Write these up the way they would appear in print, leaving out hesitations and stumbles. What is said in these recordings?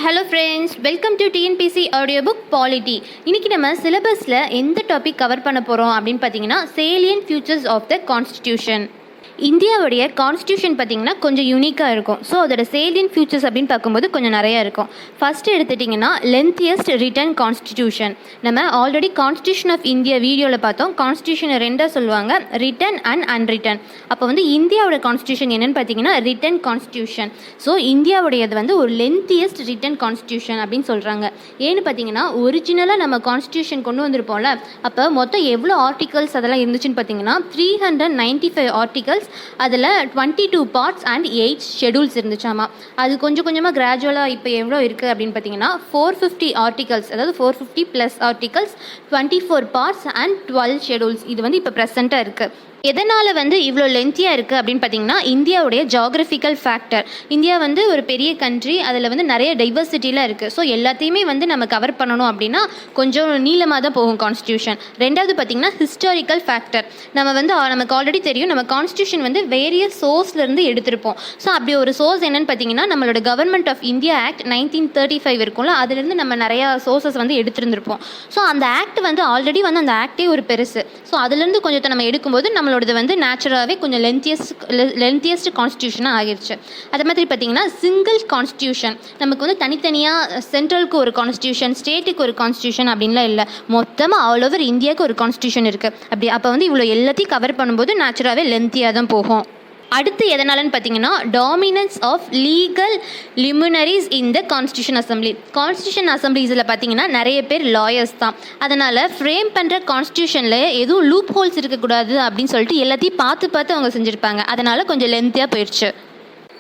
Hello friends, welcome to TNPSC audio book polity. இன்றைக்கி நம்ம சிலபஸில் எந்த டாபிக் கவர் பண்ண போகிறோம் அப்படின்னு பார்த்தீங்கன்னா, salient features of the constitution. இந்தியாவுடைய கான்ஸ்டியூஷன் பார்த்திங்கன்னா கொஞ்சம் யூனிக்காக இருக்கும். ஸோ அதோட சேலியன்ட் ஃபியூச்சர்ஸ் அப்படின்னு பார்க்கும்போது கொஞ்சம் நிறையா இருக்கும். ஃபஸ்ட்டு எடுத்துட்டிங்கன்னா லென்த்தியஸ்ட் ரிட்டன் கான்ஸ்டிடியூஷன். நம்ம ஆல்ரெடி கான்ஸ்டியூஷன் ஆஃப் இந்தியா வீடியோவில் பார்த்தோம். கான்ஸ்டியூஷனை ரெண்டாக சொல்லுவாங்க, ரிட்டன் அண்ட் அன்ரிட்டன். அப்போ இந்தியாவோட கான்ஸ்டியூஷன் என்னென்னு பார்த்தீங்கன்னா ரிட்டன் கான்ஸ்டியூஷன். ஸோ இந்தியாவுடையது ஒரு லென்த்தியஸ்ட் ரிட்டன் கான்ஸ்டியூஷன் அப்படின்னு சொல்கிறாங்க. ஏன்னு பார்த்தீங்கன்னா ஒரிஜினலாக நம்ம கான்ஸ்டியூஷன் கொண்டு வந்திருப்போம்ல, அப்போ மொத்தம் எவ்வளோ ஆர்டிகல்ஸ் அதெல்லாம் இருந்துச்சுன்னு பார்த்தீங்கன்னா 395 ஆர்டிகல்ஸ். அதில் 22 பார்ட்ஸ் அண்ட் 8 ஷெடியூல்ஸ் இருந்துச்சாமா. அது கொஞ்சம் கொஞ்சமாக கிராஜுவலாக இப்போ எவ்வளோ இருக்குது அப்படின்னு பார்த்தீங்கன்னா 450 ஆர்டிகல்ஸ், அதாவது 450 plus articles, 24 parts and 12 schedules. இது இப்போ ப்ரெசண்ட்டாக இருக்குது. எதனால் இவ்வளோ லென்த்தியாக இருக்குது அப்படின்னு பார்த்தீங்கன்னா இந்தியாவுடைய ஜாகிரபிக்கல் ஃபேக்டர். இந்தியா ஒரு பெரிய கண்ட்ரி, அதில் நிறைய டைவர்சிட்டிலாம் இருக்குது. ஸோ எல்லாத்தையுமே நம்ம கவர் பண்ணணும் அப்படின்னா கொஞ்சம் நீளமாக தான் போகும் கான்ஸ்டியூஷன். ரெண்டாவது பார்த்திங்கன்னா ஹிஸ்டாரிக்கல் ஃபேக்டர். நமக்கு ஆல்ரெடி தெரியும், நம்ம கான்ஸ்டியூஷன் வேரியஸ் சோர்ஸ்லேருந்து எடுத்திருப்போம். ஸோ அப்படி ஒரு சோர்ஸ் என்னென்னு பார்த்தீங்கன்னா நம்மளோட கவர்மெண்ட் ஆஃப் இந்தியா ஆக்ட் 1935 இருக்கும்ல, அதுலேருந்து நம்ம நிறையா சோர்ஸஸ் எடுத்திருந்திருப்போம். ஸோ அந்த ஆக்ட் ஆல்ரெடி அந்த ஆக்டே ஒரு பெருசு. ஸோ அதுலேருந்து கொஞ்சத்தை நம்ம எடுக்கும்போது நம்மளோடது நேச்சுரலாகவே கொஞ்சம் லென்த்தியஸ்ட் கான்ஸ்டியூஷனாக ஆகிடுச்சு. அதே மாதிரி பார்த்தீங்கன்னா சிங்கிள் கான்ஸ்டியூஷன். நமக்கு தனித்தனியாக சென்ட்ரலுக்கு ஒரு கான்ஸ்டியூஷன், ஸ்டேட்டுக்கு ஒரு கான்ஸ்டியூஷன் அப்படின்லாம் இல்லை. மொத்தமாக ஆல் ஓவர் இந்தியாவுக்கு ஒரு கான்ஸ்டியூஷன் இருக்குது. அப்போ இவ்வளோ எல்லாத்தையும் கவர் பண்ணும்போது நேச்சுரலாகவே லென்த்தியாக தான் போகும். அடுத்து எதனாலன்னு பார்த்தீங்கன்னா dominance of legal luminaries in the constitution assembly. Constitution அசம்பிளிஸில் பார்த்தீங்கன்னா நிறைய பேர் லாயர்ஸ் தான். அதனால் ஃப்ரேம் பண்ணுற கான்ஸ்டியூஷனில் எதுவும் லூப் ஹோல்ஸ் இருக்கக்கூடாது அப்படின்னு சொல்லிட்டு எல்லாத்தையும் பார்த்து அவங்க செஞ்சுருப்பாங்க. அதனால் கொஞ்சம் லென்த்தியாக போயிடுச்சு.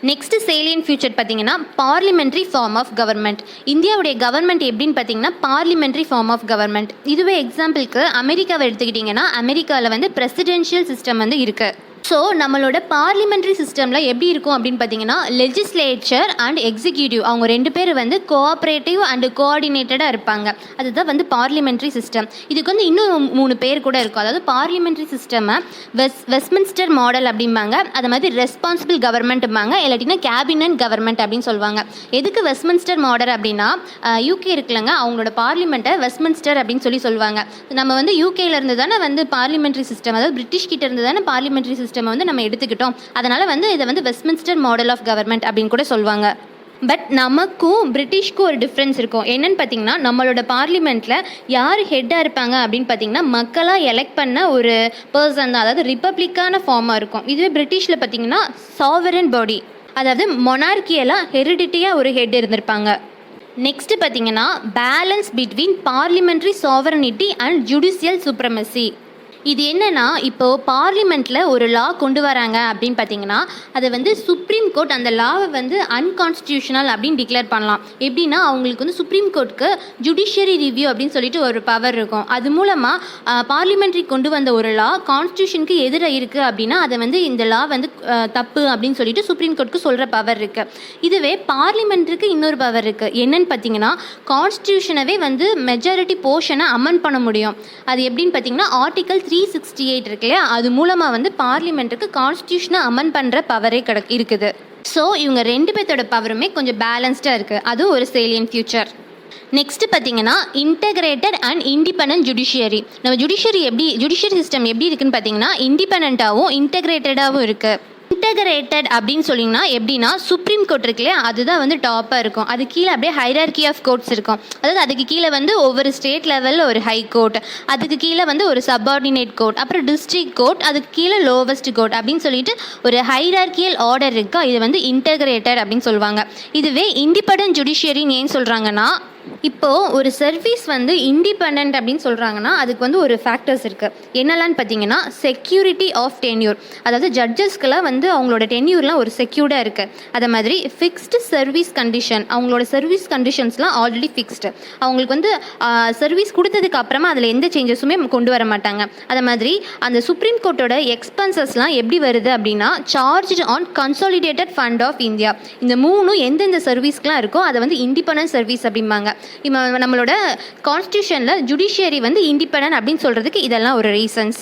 நெக்ஸ்ட் சேலியன்ட் ஃபியூச்சர் பார்த்தீங்கன்னா பார்லிமெண்ட்ரி ஃபார்ம் ஆஃப் கவர்மெண்ட். இந்தியாவுடைய கவர்மெண்ட் எப்படின்னு பார்த்தீங்கன்னா பார்லிமெண்ட்ரி ஃபார்ம் ஆஃப் கவர்மெண்ட். இதுவே எக்ஸாம்பிளுக்கு அமெரிக்காவை எடுத்துக்கிட்டிங்கன்னா அமெரிக்காவில் பிரசிடென்ஷியல் சிஸ்டம் இருக்குது. ஸோ நம்மளோட பார்லிமெண்ட்ரி சிஸ்டமில் எப்படி இருக்கும் அப்படின்னு பார்த்தீங்கன்னா லெஜிஸ்லேச்சர் அண்ட் எக்ஸிக்யூட்டிவ் அவங்க ரெண்டு பேர் கோஆப்ரேட்டிவ் அண்ட் கோஆர்டினேட்டடாக இருப்பாங்க. அதுதான் பார்லிமெண்ட்ரி சிஸ்டம். இதுக்கு இன்னும் 3 பேர் கூட இருக்கும். அதாவது பார்லிமெண்ட்ரி சிஸ்டமை வெஸ்ட்மின்ஸ்டர் மாடல் அப்படிம்பாங்க, அது மாதிரி ரெஸ்பான்சிபிள் கவர்மெண்ட்டும்பாங்க, இல்லாட்டினா கேபினட் கவர்மெண்ட் அப்படின்னு சொல்லுவாங்க. எதுக்கு வெஸ்ட்மின்ஸ்டர் மாடல் அப்படின்னா யூகே இருக்குல்லங்க, அவங்களோட பார்லிமெண்ட்டை வெஸ்ட்மின்ஸ்டர் அப்படின்னு சொல்லுவாங்க. நம்ம யூகேல இருந்து தானே பார்லிமெண்ட்ரி சிஸ்டம், அதாவது பிரிட்டிஷ் கிட்ட இருந்து தானே பார்லிமெண்ட்ரி சிஸ்டம் நம்ம எடுத்துக்கிட்டோம். அதனால இதை வெஸ்ட்மின்ஸ்டர் மாடல் ஆஃப் கவர்மெண்ட் அப்படின்னு கூட சொல்லுவாங்க. பட் நமக்கும் பிரிட்டிஷ்க்கும் ஒரு டிஃப்ரென்ஸ் இருக்கும். என்னென்னு பார்த்தீங்கன்னா நம்மளோட பார்லிமெண்ட்டில் யார் ஹெட்டாக இருப்பாங்க அப்படின்னு பார்த்தீங்கன்னா மக்களாக எலெக்ட் பண்ண ஒரு பர்சன் தான், அதாவது ரிப்பப்ளிக்கான ஃபார்மாக இருக்கும். இதுவே பிரிட்டிஷில் பார்த்தீங்கன்னா சாவரன் பாடி, அதாவது மொனார்கியலாக ஹெரிடிட்டியாக ஒரு ஹெட் இருந்திருப்பாங்க. நெக்ஸ்ட்டு பார்த்தீங்கன்னா balance between parliamentary sovereignty and judicial supremacy. இது என்னென்னா இப்போது பார்லிமெண்ட்டில் ஒரு லா கொண்டு வராங்க அப்படின்னு பார்த்தீங்கன்னா அதை சுப்ரீம் கோர்ட் அந்த லாவை அன்கான்ஸ்டியூஷனல் அப்படின்னு டிக்ளேர் பண்ணலாம். எப்படின்னா அவங்களுக்கு சுப்ரீம் கோர்ட்டுக்கு ஜுடிஷியரி ரிவ்யூ அப்படின்னு சொல்லிட்டு ஒரு பவர் இருக்கும். அது மூலமாக பார்லிமெண்ட்ரி கொண்டு வந்த ஒரு லா கான்ஸ்டியூஷனுக்கு எதிராக இருக்குது அப்படின்னா அதை இந்த லா தப்பு அப்படின்னு சொல்லிட்டு சுப்ரீம் கோர்ட்டுக்கு சொல்கிற பவர் இருக்குது. இதுவே பார்லிமெண்ட்டுக்கு இன்னொரு பவர் இருக்குது. என்னன்னு பார்த்தீங்கன்னா கான்ஸ்டியூஷனவே மெஜாரிட்டி போர்ஷனை அமெண்ட் பண்ண முடியும். அது எப்படின்னு பார்த்தீங்கன்னா ஆர்டிகல் 368 இருக்கு இல்லையா, அது மூலமாக பார்லிமெண்ட்டுக்கு கான்ஸ்டியூஷனை அமெண்ட் பண்ணுற பவரே இருக்குது. ஸோ இவங்க ரெண்டு பேர்த்தோட பவருமே கொஞ்சம் பேலன்ஸ்டாக இருக்குது. அதுவும் ஒரு சேலியன்ட் ஃபியூச்சர். நெக்ஸ்ட் பார்த்தீங்கன்னா இன்டெகிரேட்டட் அண்ட் இண்டிபெண்டன்ட் ஜுடிஷியரி. நம்ம ஜுடிஷியரி சிஸ்டம் எப்படி இருக்குன்னு பார்த்தீங்கன்னா இண்டிபெண்ட்டாகவும் இன்டெகிரேட்டடாகவும் இருக்குது. இன்டெகிரேட்டட் அப்படின்னு சொன்னீங்கன்னா எப்படின்னா சுப்ரீம் கோர்ட் இருக்கு இல்லையா, அதுதான் டாப்பாக இருக்கும். அது கீழே அப்படியே ஹைரார்கி ஆஃப் கோர்ட்ஸ் இருக்கும். அதாவது அதுக்கு கீழே ஒவ்வொரு ஸ்டேட் லெவலில் ஒரு ஹை கோர்ட், அதுக்கு கீழே ஒரு சப்பார்டினேட் கோர்ட், அப்புறம் டிஸ்ட்ரிக்ட் கோர்ட், அதுக்கு கீழே லோவஸ்ட் கோர்ட் அப்படின்னு சொல்லிட்டு ஒரு ஹைரார்கியல் ஆர்டர் இருக்குது. இது இன்டெகிரேட்டட் அப்படின்னு சொல்லுவாங்க. இதுவே இண்டிபெண்டன்ட் ஜுடிஷியரின்னு ஏன் சொல்கிறாங்கன்னா இப்போது ஒரு சர்வீஸ் இண்டிபெண்ட் அப்படின்னு சொல்கிறாங்கன்னா அதுக்கு ஒரு ஃபேக்டர்ஸ் இருக்குது. என்னெல்லான்னு பார்த்தீங்கன்னா செக்யூரிட்டி ஆஃப் டென்யூர், அதாவது ஜட்ஜஸ்க்கெல்லாம் அவங்களோட டென்யூர்லாம் ஒரு செக்யூர்டாக இருக்குது. அதே மாதிரி ஃபிக்ஸ்டு சர்வீஸ் கண்டிஷன், அவங்களோட சர்வீஸ் கண்டிஷன்ஸ்லாம் ஆல்ரெடி ஃபிக்ஸ்டு. அவங்களுக்கு சர்வீஸ் கொடுத்ததுக்கு அப்புறமா அதில் எந்த சேஞ்சஸுமே கொண்டு வர மாட்டாங்க. அதே மாதிரி அந்த சுப்ரீம் கோர்ட்டோட எக்ஸ்பென்சஸ்லாம் எப்படி வருது அப்படின்னா charge on consolidated fund of India. இந்த மூணும் எந்தெந்த சர்வீஸ்க்குலாம் இருக்கோ அதை இண்டிபெண்டன்ட் சர்வீஸ் அப்படிம்பாங்க. இப்போ நம்மளோட கான்ஸ்டியூஷனில் ஜுடிஷியரி இண்டிபெண்டன்ட் அப்படின்னு சொல்கிறதுக்கு இதெல்லாம் ஒரு ரீசன்ஸ்.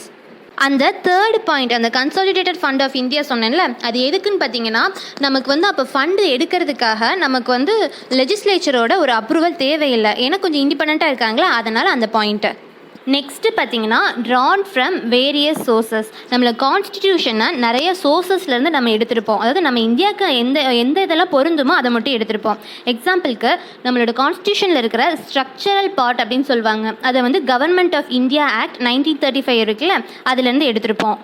அந்த தேர்ட் பாயிண்ட், அந்த கன்சாலிடேட்டட் ஃபண்ட் ஆஃப் இந்தியா சொன்னேன்ல, அது எதுக்குன்னு பார்த்தீங்கன்னா, நமக்கு வந்து அப்போ ஃபண்டு எடுக்கிறதுக்காக நமக்கு வந்து லெஜிஸ்லேச்சரோட ஒரு அப்ரூவல் தேவையில்லை. ஏன்னா கொஞ்சம் இண்டிபெண்ட்டாக இருக்காங்களா, அதனால் அந்த பாயிண்ட்டு. நெக்ஸ்ட்டு பார்த்தீங்கன்னா ட்ரான் ஃப்ரம் வேரியஸ் சோர்சஸ். நம்மளோட கான்ஸ்டிடியூஷனை நிறைய சோர்சஸ்லேருந்து நம்ம எடுத்திருப்போம். அதாவது நம்ம இந்தியாவுக்கு எந்த இதெல்லாம் பொருந்துமோ அதை மட்டும் எடுத்திருப்போம். எக்ஸாம்பிளுக்கு நம்மளோட கான்ஸ்டியூஷனில் இருக்கிற ஸ்ட்ரக்சரல் பார்ட் அப்படின்னு சொல்லுவாங்க, அதை வந்து கவர்மெண்ட் ஆஃப் இந்தியா ஆக்ட் 1935 இருக்குல்ல, அதுலேருந்து எடுத்திருப்போம்.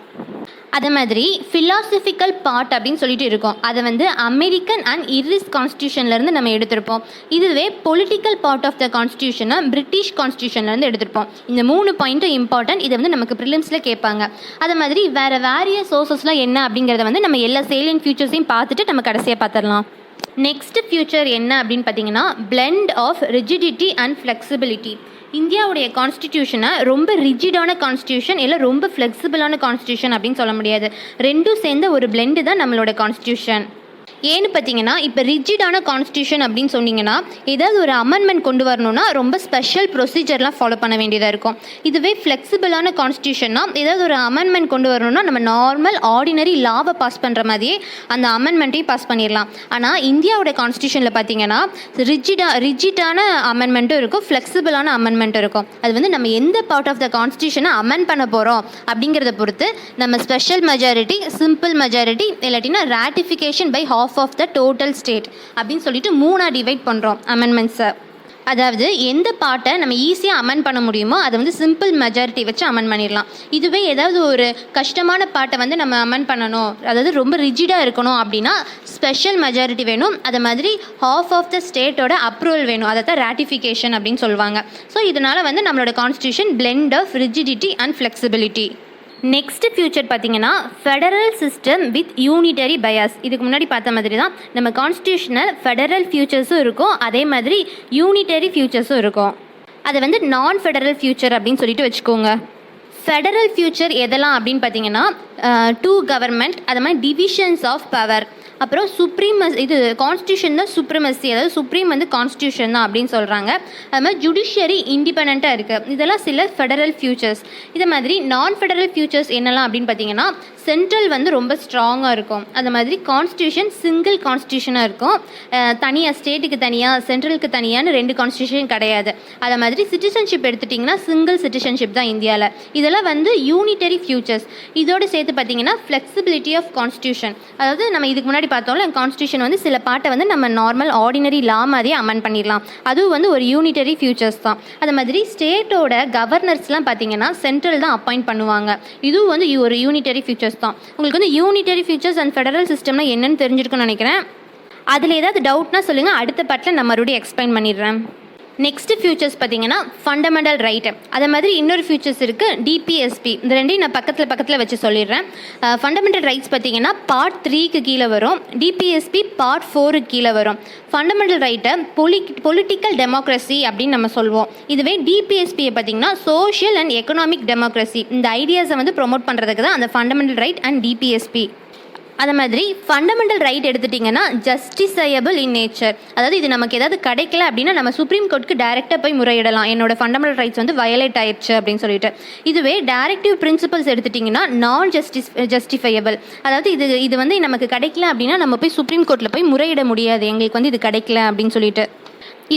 அதே மாதிரி ஃபிலாசபிக்கல் பார்ட் அப்படின்னு சொல்லிட்டு இருக்கோம், அதை வந்து அமெரிக்கன் அண்ட் இரிஸ் கான்ஸ்டியூஷன்லேருந்து நம்ம எடுத்திருப்போம். இதுவே பொலிட்டிக்கல் பார்ட் ஆஃப் த கான்ஸ்டியூஷனை பிரிட்டிஷ் கான்ஸ்டியூஷன்லேருந்து எடுத்திருப்போம். இந்த 3 பாயிண்ட்டும் இம்பார்ட்டன்ட். இதை வந்து நமக்கு ப்ரிலிம்ஸில் கேட்பாங்க. அதே மாதிரி வேறு சோர்சஸ்லாம் என்ன அப்படிங்கிறத வந்து நம்ம எல்லா சேலியன்ட் ஃபியூச்சர்ஸையும் பார்த்துட்டு நம்ம கடைசியாக பார்த்துடலாம். நெக்ஸ்ட் ஃபியூச்சர் என்ன அப்படின்னு பார்த்தீங்கன்னா blend of rigidity and flexibility. இந்தியாவுடைய கான்ஸ்டிடியூஷனை ரொம்ப ரிஜிடான கான்ஸ்டியூஷன் இல்லை ரொம்ப ஃப்ளெக்சிபிளான கான்ஸ்டியூஷன் அப்படின்னு சொல்ல முடியாது. ரெண்டும் சேர்ந்த ஒரு பிளெண்டு தான் நம்மளோட கான்ஸ்டியூஷன். ஏன்னு பார்த்தீங்கன்னா, இப்போ ரிஜிடான கான்ஸ்டியூஷன் அப்படின்னு சொன்னீங்கன்னா ஏதாவது ஒரு அமெண்ட்மெண்ட் கொண்டு வரணும்னா ரொம்ப ஸ்பெஷல் ப்ரொசீஜர்லாம் ஃபாலோ பண்ண வேண்டியதாக இருக்கும். இதுவே ஃப்ளெக்சிபிளான கான்ஸ்டியூஷன்னா ஏதாவது ஒரு அமெண்ட்மெண்ட் கொண்டு வரணும்னா நம்ம நார்மல் ஆர்டினரி லாவை பாஸ் பண்ணுற மாதிரியே அந்த அமெண்ட்மெண்ட்டையும் பாஸ் பண்ணிடலாம். ஆனால் இந்தியாவோட கான்ஸ்டியூஷனில் பார்த்தீங்கன்னா ரிஜிடான அமெண்ட்மெண்ட்டும் இருக்கும், ஃப்ளெக்சிபிளான அமெண்ட்மெண்ட்டும் இருக்கும். அது வந்து நம்ம எந்த பார்ட் ஆஃப் த கான்ஸ்டியூஷனை அமெண்ட் பண்ண போகிறோம் அப்படிங்கிறத பொறுத்து நம்ம ஸ்பெஷல் மெஜாரிட்டி, சிம்பிள் மெஜாரிட்டி, இல்லாட்டினா ratification by half of the total state அப்படின்னு சொல்லிட்டு 3 டிவைட் பண்ணுறோம் அமெண்ட்மெண்ட்ஸை. அதாவது எந்த பார்ட்டை நம்ம ஈஸியாக அமெண்ட் பண்ண முடியுமோ அதை வந்து சிம்பிள் மெஜாரிட்டி வச்சு அமெண்ட் பண்ணிடலாம். இதுவே ஏதாவது ஒரு கஷ்டமான பார்ட்டை வந்து நம்ம அமெண்ட் பண்ணணும், அதாவது ரொம்ப ரிஜிடாக இருக்கணும் அப்படின்னா ஸ்பெஷல் மெஜாரிட்டி வேணும். அதே மாதிரி half ஆஃப் த ஸ்டேட்டோட அப்ரூவல் வேணும், அதை தான் ராட்டிஃபிகேஷன் அப்படின்னு சொல்லுவாங்க. ஸோ இதனால் வந்து நம்மளோட constitution blend of rigidity and flexibility. Next feature பார்த்தீங்கன்னா federal system with unitary bias. இதுக்கு முன்னாடி பார்த்த மாதிரி தான் நம்ம கான்ஸ்டியூஷனல் ஃபெடரல் ஃபியூச்சர்ஸும் இருக்கும், அதே மாதிரி யூனிட்டரி ஃபியூச்சர்ஸும் இருக்கும். அதை வந்து நான் ஃபெடரல் ஃபியூச்சர் அப்படின்னு சொல்லிட்டு வச்சுக்கோங்க. ஃபெடரல் ஃபியூச்சர் எதெல்லாம் அப்படின்னு பார்த்தீங்கன்னா 2 கவர்மெண்ட், அது மாதிரி டிவிஷன்ஸ் ஆஃப் பவர், அப்புறம் இது கான்ஸ்டியூஷன் தான் சுப்ரமசி, அதாவது சுப்ரீம் வந்து கான்ஸ்டியூஷன் தான் அப்படின்னு சொல்கிறாங்க. அது மாதிரி ஜுடிஷியரி இண்டிபெண்ட்டாக இருக்குது. இதெல்லாம் சில ஃபெடரல் ஃபியூச்சர்ஸ். இது மாதிரி நான் ஃபெடரல் ஃபியூச்சர்ஸ் என்னெல்லாம் அப்படின்னு பார்த்தீங்கன்னா சென்ட்ரல் வந்து ரொம்ப ஸ்ட்ராங்காக இருக்கும். அது மாதிரி கான்ஸ்டியூஷன் சிங்கிள் கான்ஸ்டியூஷனாக இருக்கும், தனியாக ஸ்டேட்டுக்கு தனியாக சென்ட்ரலுக்கு தனியான்னு 2 கான்ஸ்டியூஷன் கிடையாது. அதை மாதிரி சிட்டிசன்ஷிப் எடுத்துட்டிங்கன்னா சிங்கிள் சிட்டிசன்ஷிப் தான் இந்தியாவில். இதெல்லாம் வந்து யூனிட்டரி ஃபியூச்சர்ஸ். இதோடு சேர்த்து பார்த்தீங்கன்னா ஃப்ளெக்சிபிலிட்டி ஆஃப் கான்ஸ்டியூஷன். அதாவது நம்ம இதுக்கு முன்னாடி பார்த்தோம்ல, கான்ஸ்டியூஷன் வந்து சில பாட்டை வந்து நம்ம நார்மல் ஆர்டினரி லா மாதிரியே அமெண்ட் பண்ணிடலாம், அதுவும் வந்து ஒரு யூனிட்டரி ஃபியூச்சர்ஸ் தான். அது மாதிரி ஸ்டேட்டோட கவர்னர்ஸ்லாம் பார்த்தீங்கன்னா சென்ட்ரல் தான் அப்பாயிண்ட் பண்ணுவாங்க, இதுவும் வந்து ஒரு யூனிட்டரி ஃபியூச்சர்ஸ் தான். உங்களுக்கு வந்து யூனிட்டரி ஃபியூச்சர்ஸ் அண்ட் ஃபெடரல் சிஸ்டம்னா என்னன்னு தெரிஞ்சிருக்குன்னு நினைக்கிறேன். அதில் ஏதாவது டவுட்னா சொல்லுங்கள், அடுத்த பாட்டில் நான் மறுபடியும் எக்ஸ்பிளைன் பண்ணிடுறேன். நெக்ஸ்ட் ஃபியூச்சர்ஸ் பார்த்தீங்கன்னா ஃபண்டமெண்டல் ரைட்டு. அதே மாதிரி இன்னொரு ஃபியூச்சர்ஸ் இருக்குது டிபிஎஸ்பி. இந்த ரெண்டையும் நான் பக்கத்தில் வச்சு சொல்லிடுறேன். ஃபண்டமெண்டல் ரைட்ஸ் பார்த்தீங்கன்னா பார்ட் 3க்கு கீழே வரும், டிபிஎஸ்பி பார்ட் 4க்கு கீழே வரும். ஃபண்டமெண்டல் ரைட்டை பொலிட்டிக்கல் டெமோக்ரஸி அப்படின்னு நம்ம சொல்லுவோம். இதுவே டிபிஎஸ்பியை பார்த்தீங்கன்னா சோஷியல் அண்ட் எக்கனாமிக் டெமோக்ரஸி. இந்த ஐடியாஸை வந்து ப்ரொமோட் பண்ணுறதுக்கு தான் அந்த ஃபண்டமெண்டல் ரைட் அண்ட் டிபிஎஸ்பி. அது மாதிரி ஃபண்டமெண்டல் ரைட் எடுத்துட்டிங்கன்னா ஜஸ்டிசையபிள் இன் நேச்சர். அதாவது இது நமக்கு ஏதாவது கிடைக்கல அப்படின்னா நம்ம சுப்ரீம் கோர்ட்டுக்கு டைரெக்டாக போய் முறையிடலாம், என்னோட ஃபண்டமெண்டல் ரைட்ஸ் வந்து வயலேட் ஆயிடுச்சு அப்படின்னு சொல்லிட்டு. இதுவே டைரக்டிவ் பிரின்சிபல்ஸ் எடுத்துட்டிங்கன்னா நான் ஜஸ்டிஃபையபிள். அதாவது இது வந்து நமக்கு கிடைக்கல அப்படின்னா நம்ம போய் சுப்ரீம் கோர்ட்டில் போய் முறையிட முடியாது, எங்களுக்கு வந்து இது கிடைக்கல அப்படின்னு சொல்லிட்டு.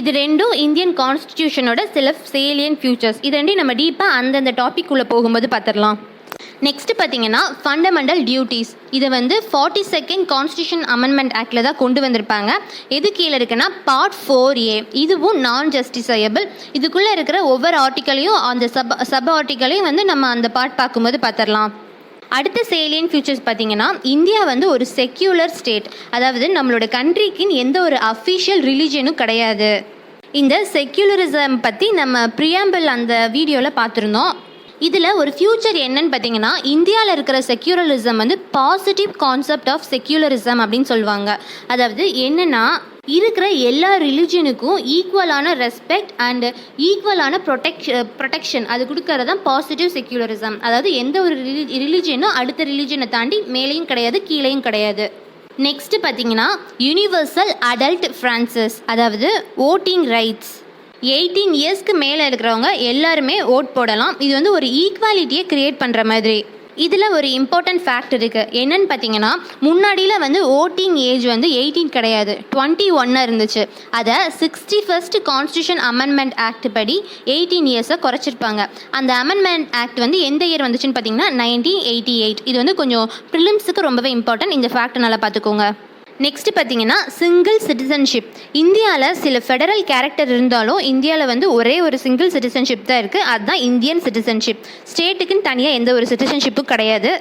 இது ரெண்டும் இந்தியன் கான்ஸ்டிடியூஷனோட சில சேலியன்ட் ஃபியூச்சர்ஸ். இது ரெண்டையும் நம்ம டீப்பாக அந்தந்த டாபிக் உள்ள போகும்போது பார்த்துடலாம். நெக்ஸ்ட் பார்த்தீங்கன்னா ஃபண்டமெண்டல் டியூட்டிஸ். இதை வந்து 42nd கான்ஸ்டியூஷன் அமெண்ட்மெண்ட் ஆக்டில் தான் கொண்டு வந்திருப்பாங்க. எது கீழே இருக்குன்னா பார்ட் 4A. இதுவும் நான் ஜஸ்டிசையபிள். இதுக்குள்ளே இருக்கிற ஒவ்வொரு ஆர்டிக்கலையும் அந்த சப் ஆர்டிக்கலையும் வந்து நம்ம அந்த பார்ட் பார்க்கும்போது பார்த்துடலாம். அடுத்த சேலியன் ஃபியூச்சர்ஸ் பார்த்தீங்கன்னா இந்தியா வந்து ஒரு செக்யூலர் ஸ்டேட். அதாவது நம்மளோட கண்ட்ரிக்குன்னு எந்த ஒரு அஃபிஷியல் ரிலிஜனும் கிடையாது. இந்த செக்யூலரிசம் பற்றி நம்ம ப்ரியாம்பிள் அந்த வீடியோவில் பார்த்துருந்தோம். இதில் ஒரு ஃபியூச்சர் என்னன்னு பார்த்தீங்கன்னா இந்தியாவில் இருக்கிற செக்யூலரிசம் வந்து பாசிட்டிவ் கான்செப்ட் ஆஃப் செக்யூலரிசம் அப்படின்னு சொல்லுவாங்க. அதாவது என்னென்னா இருக்கிற எல்லா ரிலிஜனுக்கும் ஈக்குவலான ரெஸ்பெக்ட் அண்ட் ஈக்குவலான ப்ரொடெக்ஷன் அது கொடுக்கறது தான் பாசிட்டிவ் செக்யூலரிசம். அதாவது எந்த ஒரு ரிலிஜனும் அடுத்த ரிலிஜனை தாண்டி மேலேயும் கிடையாது கீழேயும் கிடையாது. நெக்ஸ்ட் பார்த்தீங்கன்னா யூனிவர்சல் அடல்ட் ஃப்ரான்சஸ், அதாவது ஓட்டிங் ரைட்ஸ். 18 இயர்ஸ்க்கு மேலே இருக்கிறவங்க எல்லாருமே ஓட் போடலாம். இது வந்து ஒரு ஈக்குவாலிட்டியை க்ரியேட் பண்ணுற மாதிரி. இதில் ஒரு இம்பார்ட்டன்ட் ஃபேக்ட் இருக்குது. என்னன்னு பார்த்தீங்கன்னா, முன்னாடியில் வந்து ஓட்டிங் ஏஜ் வந்து 18 கிடையாது, 21 இருந்துச்சு. அதை 61st கான்ஸ்டியூஷன் அமெண்ட்மெண்ட் ஆக்ட் படி 18 இயர்ஸை குறைச்சிருப்பாங்க. அந்த அமெண்ட்மெண்ட் ஆக்ட் வந்து எந்த இயர் வந்துச்சுன்னு பார்த்தீங்கன்னா 1988. இது வந்து கொஞ்சம் ப்ரிலிம்ஸுக்கு ரொம்பவே இம்பார்ட்டன்ட். இந்த ஃபேக்ட் நல்லா பார்த்துக்கோங்க. நெக்ஸ்ட் பார்த்தீங்கன்னா சிங்கிள் சிட்டிசன்ஷிப். இந்தியாவில் சில ஃபெடரல் கேரக்டர் இருந்தாலும் இந்தியாவில் வந்து ஒரே ஒரு சிங்கிள் சிட்டிசன்ஷிப் தான் இருக்குது. அதுதான் இந்தியன் சிட்டிசன்ஷிப். ஸ்டேட்டுக்குன்னு தனியாக எந்த ஒரு சிட்டிசன்ஷிப்பும் கிடையாது.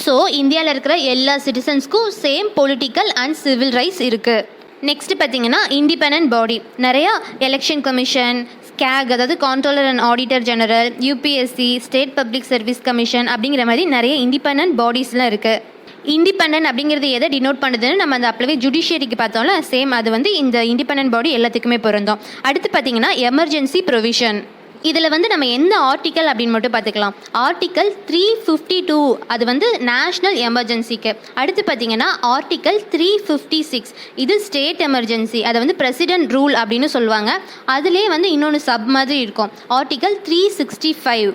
ஸோ இந்தியாவில் இருக்கிற எல்லா சிட்டிசன்ஸ்க்கும் same political and civil rights இருக்குது. நெக்ஸ்ட் பார்த்தீங்கன்னா இண்டிபெண்டன்ட் பாடி. நிறையா எலெக்ஷன் கமிஷன், ஸ்கேக் அதாவது controller and auditor general, UPSC, state public service commission அப்படிங்கிற மாதிரி நிறைய இண்டிபெண்டன்ட் பாடிஸ்லாம் இருக்குது. இண்டிபெண்டன்ட் அப்படிங்கிறது எதை டினோட் பண்ணுதுன்னு நம்ம அந்த அப்பவே ஜுடிஷியரிக்கு பார்த்தோம்ல, சேம் அது வந்து இந்த இண்டிபெண்டன்ட் பாடி எல்லாத்துக்குமே பொருந்தும். அடுத்து பார்த்தீங்கன்னா எமர்ஜென்சி ப்ரொவிஷன். இதில் வந்து நம்ம எந்த ஆர்டிக்கல் அப்படின்னு மட்டும் பார்த்துக்கலாம். ஆர்டிக்கல் 352 அது வந்து நேஷ்னல் எமர்ஜென்சிக்கு. அடுத்து பார்த்தீங்கன்னா ஆர்டிக்கல் 356 இது ஸ்டேட் எமர்ஜென்சி, அதை வந்து பிரசிடென்ட் ரூல் அப்படின்னு சொல்லுவாங்க. அதிலே வந்து இன்னொன்று சப் மாதிரி இருக்கும், ஆர்டிக்கல் 365.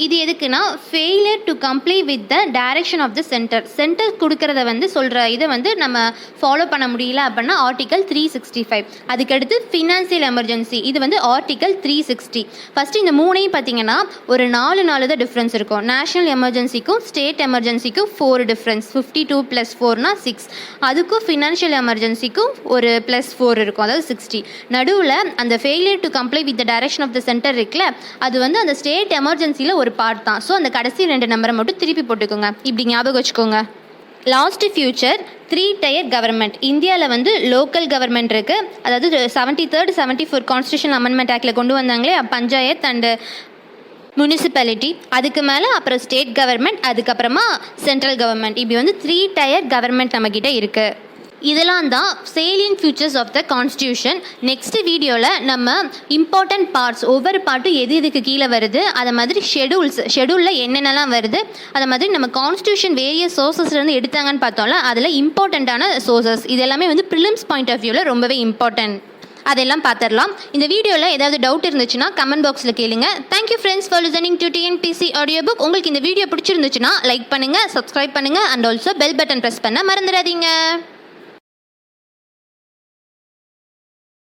இது எதுக்குன்னா failure to comply with the direction of the centre கொடுக்கறத வந்து சொல்கிற இதை வந்து நம்ம ஃபாலோ பண்ண முடியல அப்படின்னா ஆர்டிக்கல் 365. அதுக்கடுத்து ஃபினான்சியல் எமர்ஜென்சி, இது வந்து ஆர்டிக்கல் 360. ஃபஸ்ட்டு இந்த மூணையும் பார்த்தீங்கன்னா ஒரு 4 தான் டிஃப்ரென்ஸ் இருக்கும். நேஷனல் எமர்ஜென்சிக்கும் ஸ்டேட் எமர்ஜென்சிக்கும் 4 டிஃப்ரென்ஸ், 52 + 4 6. அதுக்கும் ஃபினான்ஷியல் எமர்ஜென்சிக்கும் ஒரு +4 இருக்கும், அதாவது 60. நடுவில் அந்த failure to comply with the direction of the centre இருக்குல்ல, அது வந்து அந்த ஸ்டேட் எமர்ஜென்சியில் ஒரு பார்ட் தான். ஸோ அந்த கடைசி 2 நம்பரை மட்டும் திருப்பி போட்டுக்கோங்க, இப்படி ஞாபகம் வச்சுக்கோங்க. Last feature 3 tier government. இந்தியாவில் வந்து லோக்கல் கவர்மெண்ட் இருக்குது, அதாவது 73rd 74 கான்ஸ்டியூஷன் அமெண்ட்மெண்ட் ஆக்டில் கொண்டு வந்தாங்களே பஞ்சாயத் அண்டு முனிசிபாலிட்டி. அதுக்கு மேலே அப்புறம் ஸ்டேட் கவர்மெண்ட், அதுக்கப்புறமா சென்ட்ரல் கவர்மெண்ட். இப்படி வந்து 3 டயர் கவர்மெண்ட் நம்மக்கிட்ட இருக்குது. இதெல்லாம் தான் salient features of the constitution. Next வீடியோவில் நம்ம இம்பார்ட்டன்ட் பார்ட்ஸ், ஒவ்வொரு பார்ட்டும் எது எதுக்கு கீழே வருது, அதை மாதிரி ஷெடியூலில் என்னென்னலாம் வருது, அதை மாதிரி நம்ம கான்ஸ்டியூஷன் வேரியஸ் சோர்ஸஸ்லேருந்து எடுத்தாங்கன்னு பார்த்தோம்ல, அதில் இம்பார்ட்டண்ட்டான சோர்ஸஸ் இது எல்லாமே வந்து ப்ரிலிம்ஸ் பாயிண்ட் ஆஃப் வியூவில் ரொம்பவே இம்பார்ட்டன்ட். அதெல்லாம் பார்த்துடலாம். இந்த வீடியோவில் ஏதாவது டவுட் இருந்துச்சுன்னா கமெண்ட் பாக்ஸில் கேளுங்க. Thank you friends for listening to TNPSC audio book. உங்களுக்கு இந்த வீடியோ பிடிச்சிருந்துச்சுன்னா லைக் பண்ணுங்கள், சப்ஸ்கிரைப் பண்ணுங்கள் and also bell button press பண்ண மறந்துடாதீங்க.